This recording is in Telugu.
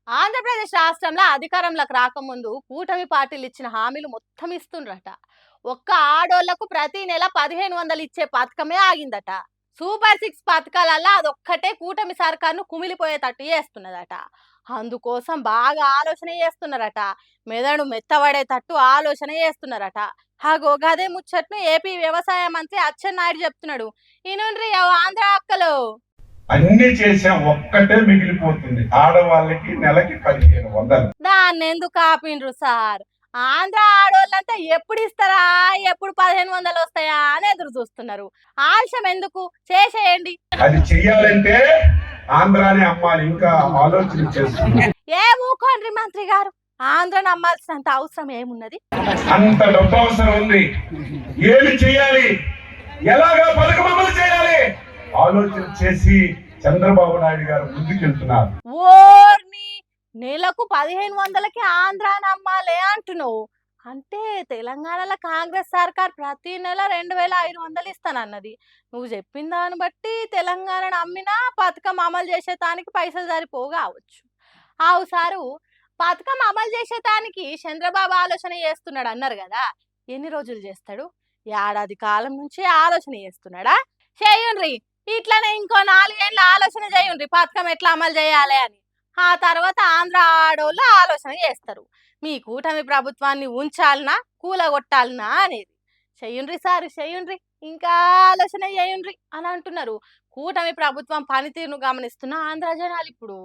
ఆంధ్రప్రదేశ్ రాష్ట్రంలో అధికారంలోకి రాకముందు కూటమి పార్టీలు ఇచ్చిన హామీలు మొత్తం ఇస్తుండ్రట. ఒక్క ఆడోళ్లకు ప్రతి నెల 1500 ఇచ్చే పథకమే ఆగిందట. సూపర్ సిక్స్ పథకాలల్లా అదొక్కటే కూటమి సర్కార్ను కుమిలిపోయేటట్టు చేస్తున్నదట. అందుకోసం బాగా ఆలోచన చేస్తున్నారట. మెదడు మెత్తబడేటట్టు ఆలోచన చేస్తున్నారట. హాగో గదే ముచ్చట్ను ఏపీ వ్యవసాయ మంత్రి అచ్చెన్నాయుడు చెప్తున్నాడు. ఈనుండ్రి ఆంధ్ర అక్కలు. అన్ని చేసే ఒక్కటే మిగిలిపోతుంది, ఆడవాళ్ళకి నెలకి 1500. దాన్ని ఎందుకు ఆపిండ్రు సార్? ఆంధ్ర ఆడోళ్ళంతా ఎప్పుడు ఇస్తారా, ఎప్పుడు 1500 వస్తాయా అని ఎదురు చూస్తున్నారు. ఆలస్యం ఎందుకు, చేసేయండి. అది చెయ్యాలంటే ఆంధ్రాని అమ్మాలి, ఇంకా ఆలోచన చేస్తుంది. ఏ ఊకోండ్రి మంత్రి గారు, ఆంధ్రను అమ్మాల్సినంత అవసరం ఏమున్నది? అంత డబ్బు అవసరం ఉంది. ఏమి చేయాలి, ఎలాగా పథకం అమలు చేయాలి ఆలోచన చేసి చంద్రబాబు నాయుడు గారు ముందుకెళ్తున్నారు. ఓర్ని, నెలకు 1500కి ఆంధ్రాని అమ్మాలే అంటున్నావు అంటే తెలంగాణలో కాంగ్రెస్ సర్కార్ ప్రతి నెల 2500 ఇస్తానన్నది. నువ్వు చెప్పిన దాన్ని బట్టి తెలంగాణను అమ్మినా పథకం అమలు చేసేదానికి పైసలు సరిపోవు కావచ్చు. ఆవు సారు, పథకం అమలు చేసేదానికి చంద్రబాబు ఆలోచన చేస్తున్నాడు అన్నారు కదా, ఎన్ని రోజులు చేస్తాడు? ఏడాది కాలం నుంచి ఆలోచన చేస్తున్నాడా? చేయండ్రి, ఇట్లనే ఇంకో 4 ఏళ్ళ ఆలోచన చేయండి పథకం ఎట్లా అమలు చేయాలి అని. ఆ తర్వాత ఆంధ్ర ఆడోళ్ళు ఆలోచన చేస్తారు, మీ కూటమి ప్రభుత్వాన్ని ఉంచాలనా కూలగొట్టాలనా అనేది. చెయ్యండ్రి సార్, చెయ్యండ్రి, ఇంకా ఆలోచన చేయండ్రి అని అంటున్నారు. కూటమి ప్రభుత్వం పనితీరును గమనిస్తున్న ఆంధ్ర జనాలు ఇప్పుడు.